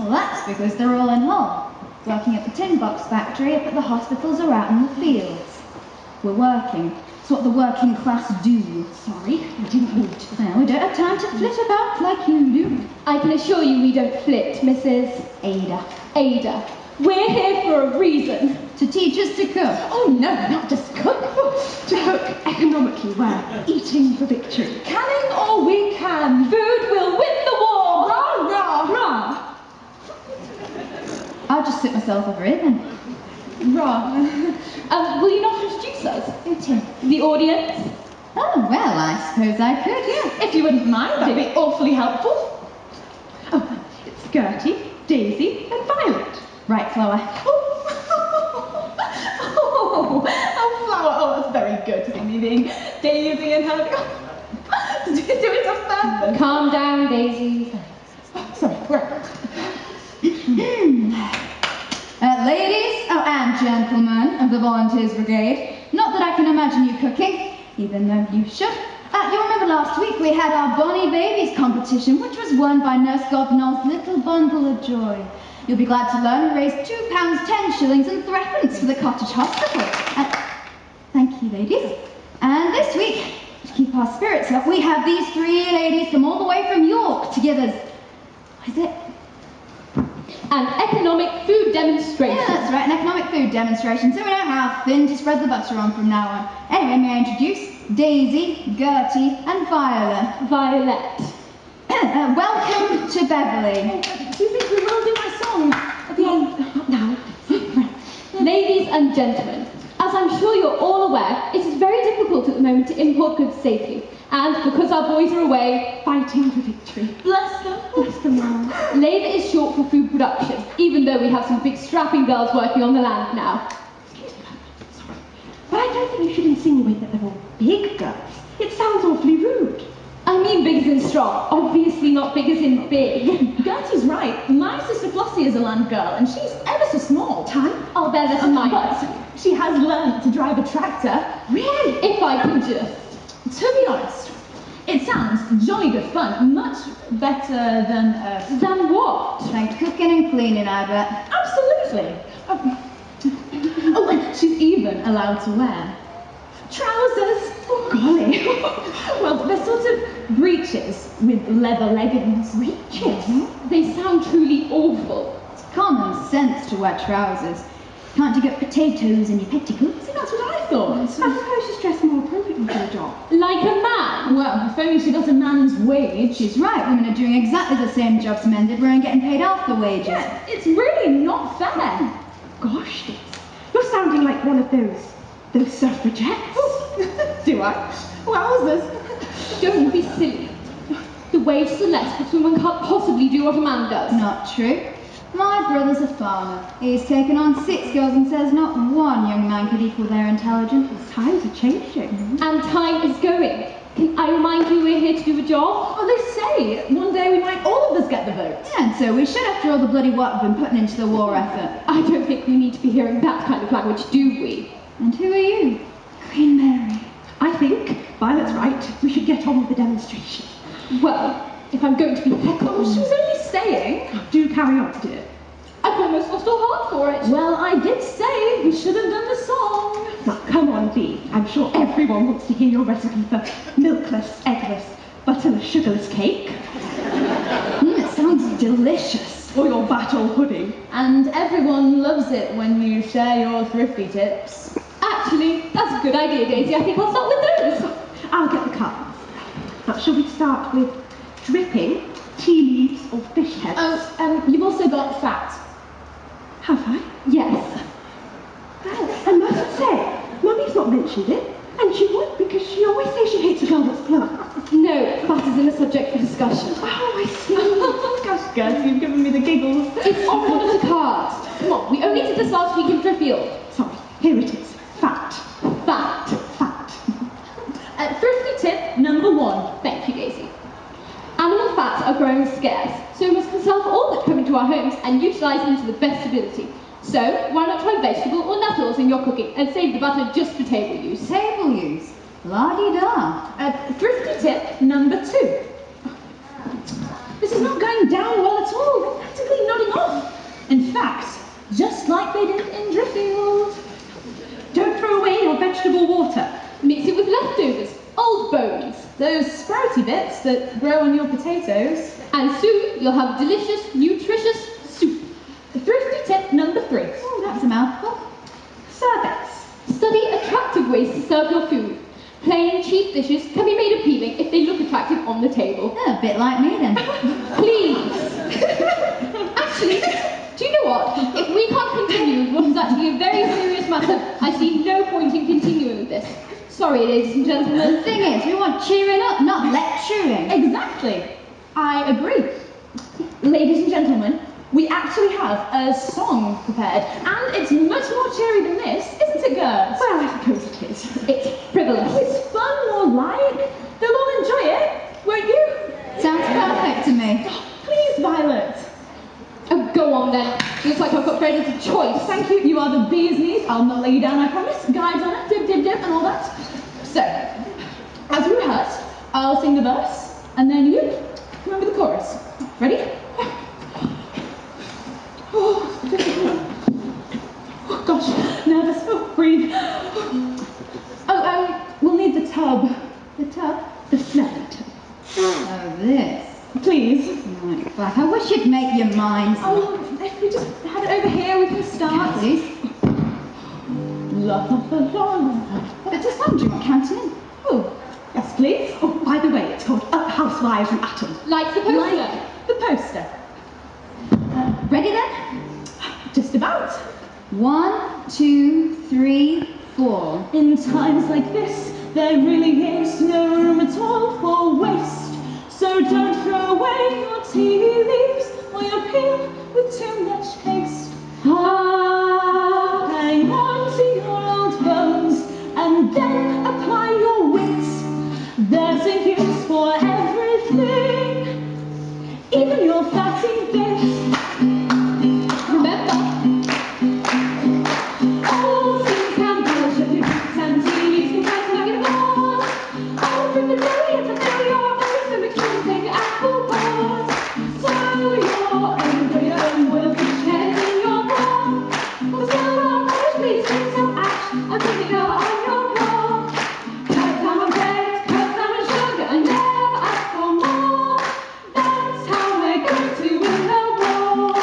Well, that's because they're all in Hull, working at the tin box factory up at the hospitals or out in the fields. We're working. It's what the working class do. Sorry, I didn't mean to. Well, we don't have time to flit about like you do. I can assure you we don't flit, Mrs. Ada. Ada. We're here for a reason. To teach us to cook. Oh no, not just cook. To cook economically well. Eating for victory. Canning all we can. Food will win the war. Rah, rah, rah. I'll just sit myself over here then. Rah. Will you not introduce us? Who to? The audience? Oh, well, I suppose I could, yeah. If you wouldn't mind, that'd be awfully helpful. Oh, it's Gertie, Daisy, and Violet. Right, Flower. Oh, Flower. Oh, that's very good to see me being Daisy and her. Do it on purpose. Calm down, Daisy. Oh, sorry, right. Ladies, and gentlemen of the Volunteers Brigade, not that I can imagine you cooking, even though you should. You'll remember last week we had our Bonnie Babies competition, which was won by Nurse Gobnall's little bundle of joy. You'll be glad to learn we raised £2, 10 shillings and threepence for the cottage hospital. Thank you, ladies. And this week, to keep our spirits up, we have these three ladies from all the way from York to give us, what is it? An economic food demonstration. Yeah, that's right, an economic food demonstration, so we know how thin to spread the butter on from now on. Anyway, may I introduce Daisy, Gertie, and Violet. Violet. Welcome to Beverley. Do you think we will do my song at the end? Not now. Ladies and gentlemen, as I'm sure you're all aware, it is very difficult at the moment to import goods safely. And because our boys are away, Fighting for victory. bless them, Bless them all. labour is short for food production, even though we have some big strapping girls working on the land now. Excuse me, sorry. But I don't think you should insinuate that they're all big girls. It sounds awfully rude. I mean big as in strong, obviously not big as in big. Gertie's right. My sister Flossie is a land girl, and she's ever so small. Time? I'll bear that in mind. But she has learned to drive a tractor. Really? If I can just. To be honest, it sounds jolly good fun. Much better than Than what? Thank cooking and cleaning, I bet. Absolutely. Oh, and she's even allowed to wear trousers. Oh, golly. Well, they're sort of breeches with leather leggings. Breeches? They sound truly awful. It's common sense to wear trousers. Can't you get potatoes in your petticoats? See, that's what I thought. I suppose she's dressed more appropriately for the job. Like a man. Well, if only she got a man's wage. She's right, women are doing exactly the same jobs men did, we're getting paid half the wages. Yeah, it's really not fair. Gosh, Diz, you're sounding like one of those suffragettes. Do I? Wowzers. Don't be silly. The wages are less because women can't possibly do what a man does. Not true. My brother's a farmer. He's taken on 6 girls and says not one young man could equal their intelligence. Times are changing. And time is going. Can I remind you we're here to do a job? Oh, they say one day we might all of us get the vote. Yeah, and so we should after all the bloody what we've been putting into the war effort. I don't think we need to be hearing that kind of language, do we? And who are you? Queen Mary. I think Violet's right. We should get on with the demonstration. Well, if I'm going to be heckled... Oh, she was only saying. Do carry on, dear. I've almost lost all heart for it. Well, I did say we should have done the song. Now, come on, Bee. I'm sure everyone wants to hear your recipe for milkless, eggless, butterless, sugarless cake. It sounds delicious. Or your battle pudding. And everyone loves it when you share your thrifty tips. Actually, that's a good idea, Daisy. I think I'll start with those. I'll get the cards. Now, shall we start with dripping, tea leaves, or fish heads? Oh, you've also got fat. Have I? Yes. Well, I must say, Mummy's not mentioned it, and she would because she always says she hates a girl that's plump. No, fat isn't a subject for discussion. Oh, I see. Gosh, Gertie, you've given me the giggles. It's on one of the cards. Come on, we only did this last week in Driffield. Sorry, here it is. Fat. Fat. Fat. Thrifty tip number 1. Thank you, Daisy. Animal fats are growing scarce, so we must conserve all that come into our homes and utilise them to the best ability. So, why not try vegetable or nut oils in your cooking and save the butter just for table use? Table use? La-di-da. Thrifty tip number 2. This is not going down well at all. We're practically nodding like they did in Driffield. Don't throw away your vegetable water. Mix it with leftovers, old bones. Those sprouty bits that grow on your potatoes. And soon you'll have delicious, nutritious soup. Thrifty tip number 3. Oh, that's a mouthful. Service. Study attractive ways to serve your food. Plain, cheap dishes can be made appealing if they look attractive on the table. A bit like me then. Please. Actually, do you know what? If we can't continue with what is actually a very serious matter, I see no point in continuing with this. Sorry, ladies and gentlemen. The thing is, we want cheering up, not lecturing. Exactly. I agree. Ladies and gentlemen, we actually have a song prepared, and it's much more cheery than this, isn't it, girls? Well, I suppose it is. It's frivolous. It's fun, more like. They'll all enjoy it, won't you? Sounds perfect to me. Please, Violet. Oh, go on then. Looks like I've got Freda's choice. Thank you. You are the bee's knees. I'll not lay you down, I promise. Guides on it, dib, dib, dib, and all that. So, as we rehearse, I'll sing the verse, and then you come over the chorus. Ready? Oh, gosh, nervous. Oh, breathe. Oh, we'll need the tub. The tub? The smelly tub. Oh, this. Please. Right, back. I wish you'd make your minds up. Oh, if we just had it over here, we can start. Please. La la la la la. But to some, do you want counting in? Oh, yes, please. Oh, by the way, it's called Housewives and Atom. Like the poster. Like the poster. Ready then? Just about. 1, 2, 3, 4. In times like this, there really is no room at all for waste. So don't throw away your tea leaves or your peel with too much haste. Hang on to your old bones and then apply your wits. There's a use for everything, even your fatty bits. Remember, All things can polish up your boots and tea leaves can brighten up your walls. All from the belly and to fill your face and make sure you take your apple balls. So your own will fish heads in your bowl. For silver polish, please drink some ash and vinegar on your floor. Cut down on bread, cut down on sugar, and never ask for more. That's how we're going to win the war.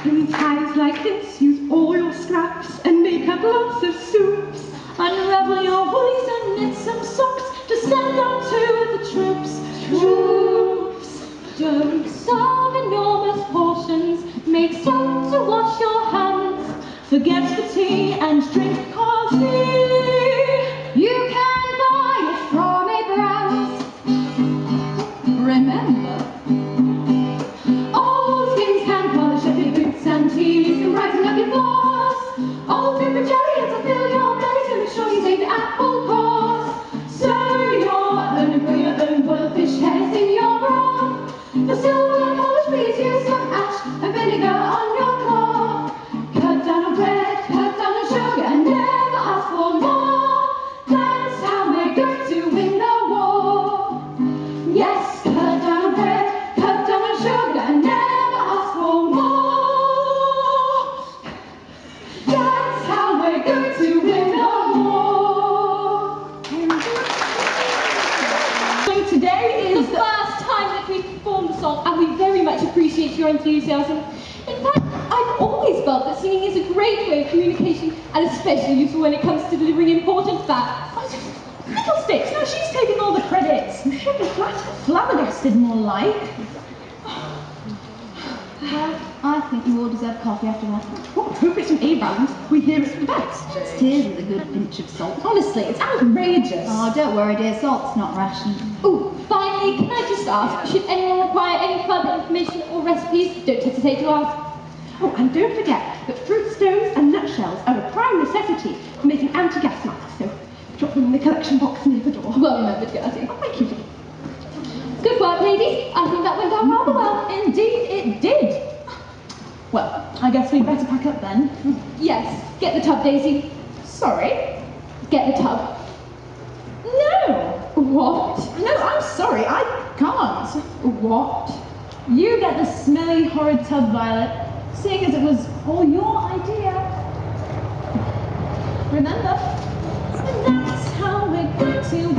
In times like this, use all your scraps and make up lots of soups. Unravel your woolies and knit some socks to send out to the troops. Troops! Don't serve enormous portions. Make soap to wash your hands. Forget the tea and drink coffee. You can buy it from a brand. Remember, All skins can polish up your boots and tea leaves can brighten up your floors. All paper jelly and to fill your belly to make sure you take the apple cores. So your own and grow your own boiled fish heads in your broth. For silver polish, please use some ash and vinegar on your claw. Cut down on bread, cut down on sugar, and never ask for more. That's how we're going to win the war. Yes, cut down on bread, cut down on sugar, and never ask for more. That's how we're going to win the war. So today the is first time that we've performed the song, and we very much appreciate your enthusiasm. In fact, I've always felt that singing is a great way of communication, and especially useful when it comes to delivering important facts. Fiddlesticks. No, she's taking all the credit. You should be flabbergasted, more like. well, I think you all deserve coffee after that. Oh, hope it's an A-round. We hear it's the best. It's tears with a good pinch of salt. Honestly, it's outrageous. Oh, don't worry, dear. Salt's not rationed. Ooh, finally, can I just ask, should anyone require any further information or recipes, don't hesitate to ask. Oh, and don't forget that fruit stones and nutshells are a prime necessity for making anti-gas masks, so drop them in the collection box near the door. Well remembered, Gertie. Oh, thank you. Good work, ladies. I think that went down rather well. Indeed, it did. Well, I guess we'd better pack up then. Yes, get the tub, Daisy. Sorry? Get the tub. No. What? No, I'm sorry, I can't. What? You get the smelly, horrid tub, Violet. seeing as it was all your idea. Remember? And that's how we're going to